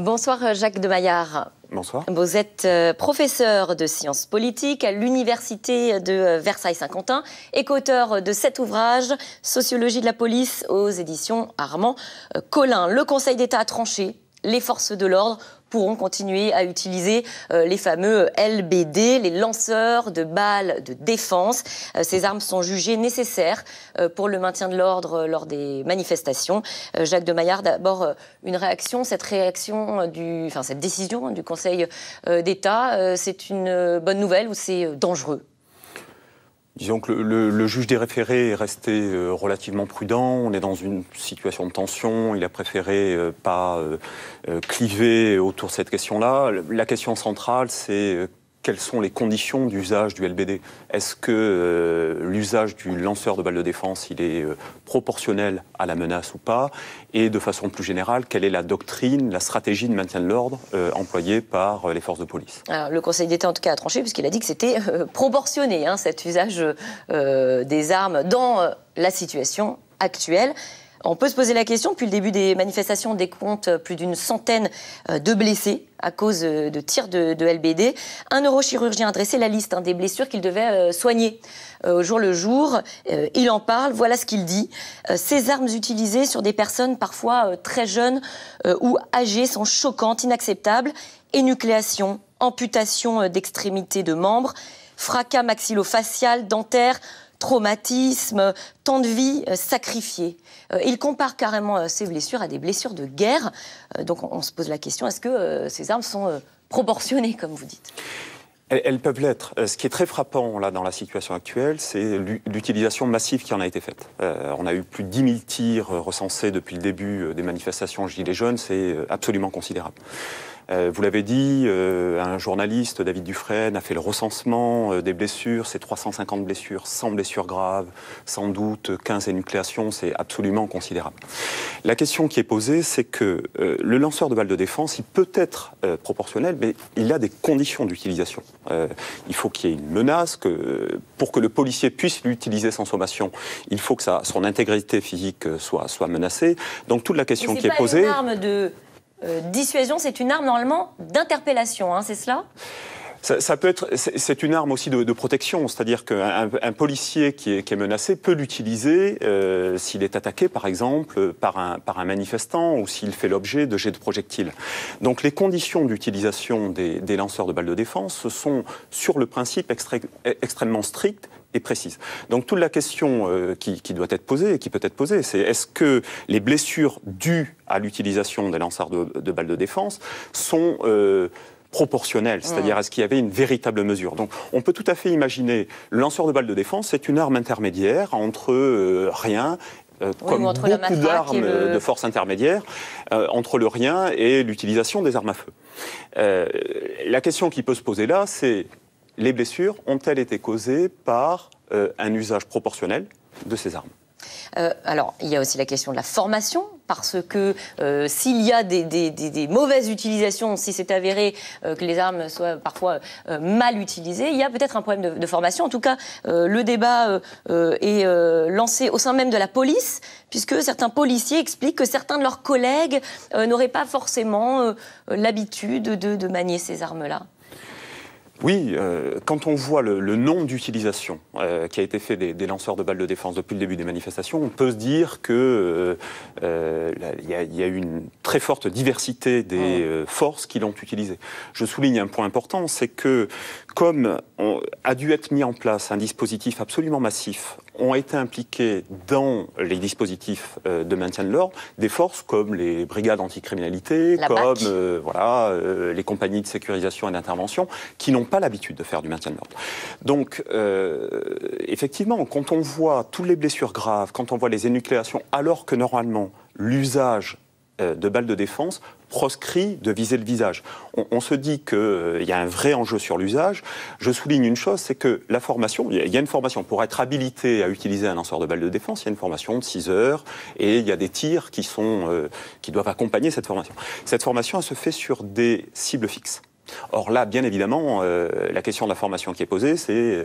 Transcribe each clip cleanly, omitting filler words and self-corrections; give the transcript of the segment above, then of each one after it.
Bonsoir Jacques de Maillard. Bonsoir. Vous êtes professeur de sciences politiques à l'université de Versailles-Saint-Quentin et qu'auteur de cet ouvrage, Sociologie de la police aux éditions Armand Collin. Le Conseil d'État a tranché. Les forces de l'ordre pourront continuer à utiliser les fameux LBD, les lanceurs de balles de défense. Ces armes sont jugées nécessaires pour le maintien de l'ordre lors des manifestations. Jacques de Maillard, d'abord une réaction. Cette décision du Conseil d'État, c'est une bonne nouvelle ou c'est dangereux ? Disons que le juge des référés est resté relativement prudent. On est dans une situation de tension. Il a préféré pas cliver autour de cette question-là. La question centrale, c'est quelles sont les conditions d'usage du LBD ? Est-ce que l'usage du lanceur de balles de défense, il est proportionnel à la menace ou pas ? Et de façon plus générale, quelle est la doctrine, la stratégie de maintien de l'ordre employée par les forces de police ? Alors, le Conseil d'État, en tout cas, a tranché, puisqu'il a dit que c'était proportionné, cet usage des armes dans la situation actuelle. On peut se poser la question, depuis le début des manifestations, on décompte plus d'une centaine de blessés à cause de tirs de LBD. Un neurochirurgien a dressé la liste des blessures qu'il devait soigner au jour le jour. Il en parle, voilà ce qu'il dit. Ces armes utilisées sur des personnes parfois très jeunes ou âgées sont choquantes, inacceptables. Énucléation, amputation d'extrémités de membres, fracas maxillofacial, dentaire, traumatisme, temps de vie sacrifié. Il compare carrément ces blessures à des blessures de guerre. Donc on se pose la question, est-ce que ces armes sont proportionnées, comme vous dites ? Elles peuvent l'être. Ce qui est très frappant là, dans la situation actuelle, c'est l'utilisation massive qui en a été faite. On a eu plus de 10 000 tirs recensés depuis le début des manifestations Gilets jaunes, c'est absolument considérable. Vous l'avez dit, un journaliste, David Dufresne, a fait le recensement des blessures. C'est 350 blessures, 100 blessures graves, sans doute 15 énucléations, c'est absolument considérable. La question qui est posée, c'est que le lanceur de balles de défense, il peut être proportionnel, mais il a des conditions d'utilisation. Il faut qu'il y ait une menace, pour que le policier puisse l'utiliser sans sommation, il faut que son intégrité physique soit menacée. Donc toute la question qui est posée... C'est pas une arme de... dissuasion, c'est une arme normalement d'interpellation, c'est cela ? Ça peut être, c'est une arme aussi de protection, c'est-à-dire qu'un policier qui est menacé peut l'utiliser s'il est attaqué, par exemple, par un manifestant ou s'il fait l'objet de jets de projectiles. Donc les conditions d'utilisation des lanceurs de balles de défense sont, sur le principe, extrêmement strictes et précises. Donc toute la question qui doit être posée et qui peut être posée, c'est est-ce que les blessures dues à l'utilisation des lanceurs de balles de défense sont proportionnelle, c'est-à-dire est-ce qu'il y avait une véritable mesure. Donc on peut tout à fait imaginer le lanceur de balles de défense, c'est une arme intermédiaire entre rien, comme entre beaucoup d'armes de force intermédiaire, entre le rien et l'utilisation des armes à feu. La question qui peut se poser là, c'est les blessures ont-elles été causées par un usage proportionnel de ces armes ? Alors, il y a aussi la question de la formation, parce que s'il y a des mauvaises utilisations, si c'est avéré que les armes soient parfois mal utilisées, il y a peut-être un problème de formation. En tout cas, le débat est lancé au sein même de la police, puisque certains policiers expliquent que certains de leurs collègues n'auraient pas forcément l'habitude de manier ces armes-là. Oui, quand on voit le nombre d'utilisations qui a été fait des lanceurs de balles de défense depuis le début des manifestations, on peut se dire que y a eu une très forte diversité des forces qui l'ont utilisé. Je souligne un point important, c'est que comme a dû être mis en place un dispositif absolument massif, ont été impliqués dans les dispositifs de maintien de l'ordre des forces comme les brigades anticriminalité, comme les compagnies de sécurisation et d'intervention, qui n'ont pas l'habitude de faire du maintien de l'ordre. Donc, effectivement, quand on voit toutes les blessures graves, quand on voit les énucléations, alors que normalement, l'usage de balles de défense proscrit de viser le visage. On se dit qu'il y a un vrai enjeu sur l'usage. Je souligne une chose, c'est que la formation, il y a une formation pour être habilité à utiliser un lanceur de balles de défense, il y a une formation de 6 heures et il y a des tirs qui doivent accompagner cette formation. Cette formation, elle se fait sur des cibles fixes. Or là, bien évidemment, la question de la formation qui est posée, c'est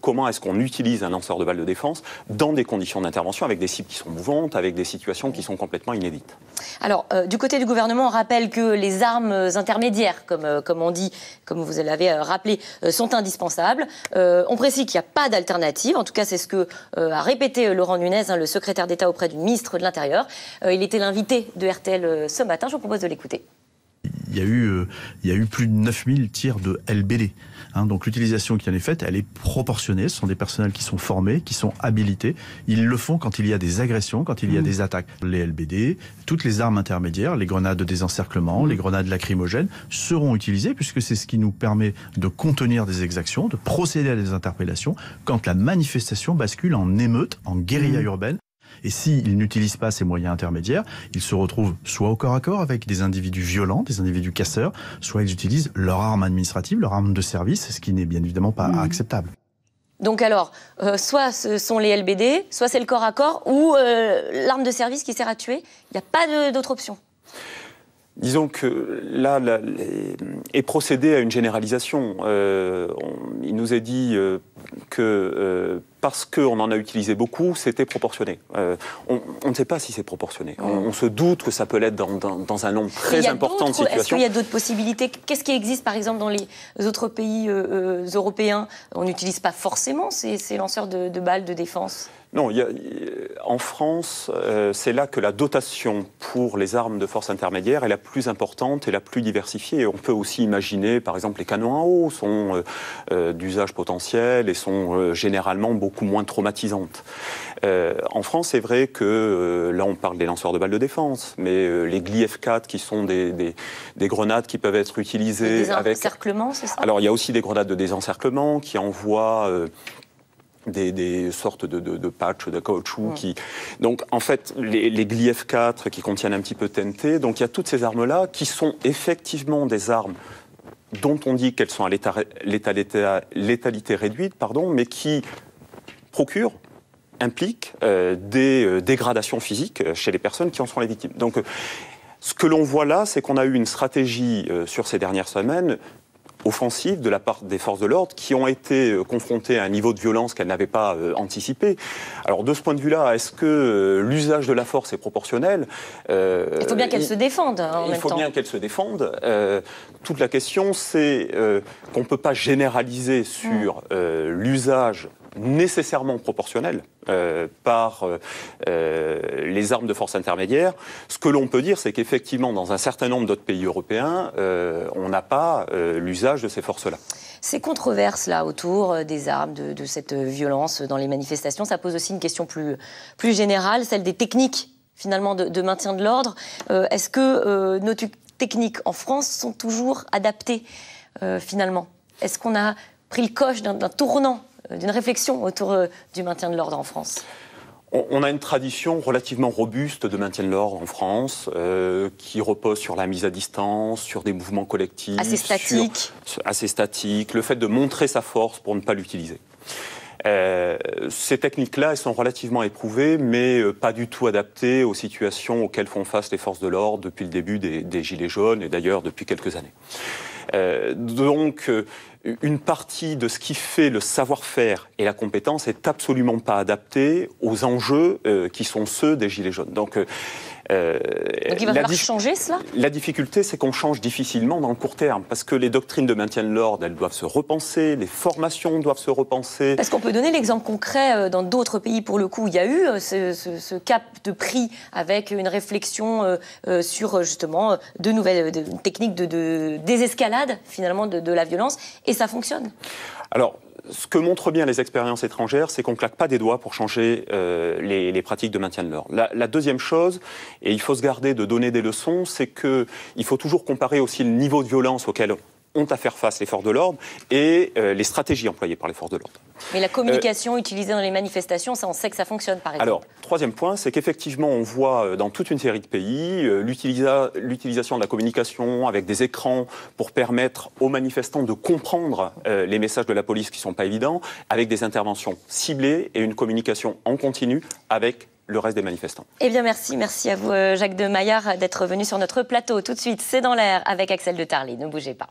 comment est-ce qu'on utilise un lanceur de balles de défense dans des conditions d'intervention, avec des cibles qui sont mouvantes, avec des situations qui sont complètement inédites. Alors, du côté du gouvernement, on rappelle que les armes intermédiaires, comme on dit, comme vous l'avez rappelé, sont indispensables. On précise qu'il n'y a pas d'alternative. En tout cas, c'est ce que a répété Laurent Nunez, le secrétaire d'État auprès du ministre de l'Intérieur. Il était l'invité de RTL ce matin. Je vous propose de l'écouter. Il y a eu plus de 9000 tirs de LBD. Donc l'utilisation qui en est faite, elle est proportionnée. Ce sont des personnels qui sont formés, qui sont habilités. Ils le font quand il y a des agressions, quand il y a des attaques. Les LBD, toutes les armes intermédiaires, les grenades de désencerclement, les grenades lacrymogènes seront utilisées puisque c'est ce qui nous permet de contenir des exactions, de procéder à des interpellations quand la manifestation bascule en émeute, en guérilla urbaine. Et s'ils n'utilisent pas ces moyens intermédiaires, ils se retrouvent soit au corps à corps avec des individus violents, des individus casseurs, soit ils utilisent leur arme administrative, leur arme de service, ce qui n'est bien évidemment pas acceptable. Donc alors, soit ce sont les LBD, soit c'est le corps à corps, ou l'arme de service qui sert à tuer. Il n'y a pas d'autre option. Disons que là, est procédé à une généralisation. Il nous est dit que parce qu'on en a utilisé beaucoup, c'était proportionné. On ne sait pas si c'est proportionné. On se doute que ça peut l'être dans un nombre très important de situations. Est-ce qu'il y a d'autres possibilités? Qu'est-ce qui existe, par exemple, dans les autres pays européens? On n'utilise pas forcément ces lanceurs de balles de défense. Non, en France, c'est là que la dotation pour les armes de force intermédiaire est la plus importante et la plus diversifiée. On peut aussi imaginer, par exemple, les canons à eau sont d'usage potentiel et sont généralement beaucoup moins traumatisantes. En France, c'est vrai que là, on parle des lanceurs de balles de défense, mais les GLI-F4 qui sont des grenades qui peuvent être utilisées avec... Des encerclements, c'est ça? Alors, il y a aussi des grenades de désencerclement qui envoient... Des sortes de patchs de caoutchouc Donc, en fait, les GLI-F4 qui contiennent un petit peu de TNT, donc il y a toutes ces armes-là qui sont effectivement des armes dont on dit qu'elles sont à létalité réduite, mais qui procurent, impliquent des dégradations physiques chez les personnes qui en sont les victimes. Donc, ce que l'on voit là, c'est qu'on a eu une stratégie sur ces dernières semaines offensive de la part des forces de l'ordre qui ont été confrontées à un niveau de violence qu'elles n'avaient pas anticipé. Alors de ce point de vue-là, est-ce que l'usage de la force est proportionnel? Il faut bien qu'elles se défendent en même temps. Il faut bien qu'elles se défendent. Toute la question, c'est qu'on ne peut pas généraliser sur l'usage nécessairement proportionnel par les armes de force intermédiaire. Ce que l'on peut dire, c'est qu'effectivement, dans un certain nombre d'autres pays européens, on n'a pas l'usage de ces forces-là. Ces controverses-là autour des armes, de cette violence dans les manifestations, ça pose aussi une question plus générale, celle des techniques, finalement, de maintien de l'ordre. Est-ce que nos techniques en France sont toujours adaptées, finalement? Est-ce qu'on a pris le coche d'un tournant, d'une réflexion autour du maintien de l'ordre en France? On a une tradition relativement robuste de maintien de l'ordre en France, qui repose sur la mise à distance, sur des mouvements collectifs. Assez statique. Assez statique, le fait de montrer sa force pour ne pas l'utiliser. Ces techniques-là, elles sont relativement éprouvées, mais pas du tout adaptées aux situations auxquelles font face les forces de l'ordre depuis le début des Gilets jaunes et d'ailleurs depuis quelques années. Donc, une partie de ce qui fait le savoir-faire et la compétence n'est absolument pas adaptée aux enjeux qui sont ceux des Gilets jaunes. Donc il va falloir changer cela? La difficulté, c'est qu'on change difficilement dans le court terme, parce que les doctrines de maintien de l'ordre, elles doivent se repenser, les formations doivent se repenser. Parce qu'on peut donner l'exemple concret dans d'autres pays, pour le coup. Il y a eu ce cap de prix avec une réflexion sur justement de nouvelles techniques de désescalade, finalement, de la violence, et ça fonctionne. Alors, ce que montrent bien les expériences étrangères, c'est qu'on ne claque pas des doigts pour changer les pratiques de maintien de l'ordre. La deuxième chose, et il faut se garder de donner des leçons, c'est qu'il faut toujours comparer aussi le niveau de violence auquel ont à faire face les forces de l'ordre et les stratégies employées par les forces de l'ordre. Mais la communication utilisée dans les manifestations, ça, on sait que ça fonctionne, par exemple. Alors, troisième point, c'est qu'effectivement, on voit dans toute une série de pays l'utilisation de la communication avec des écrans pour permettre aux manifestants de comprendre les messages de la police qui ne sont pas évidents, avec des interventions ciblées et une communication en continu avec le reste des manifestants. Eh bien, merci à vous, Jacques de Maillard, d'être venu sur notre plateau. Tout de suite, c'est dans l'air avec Axel de Tarly. Ne bougez pas.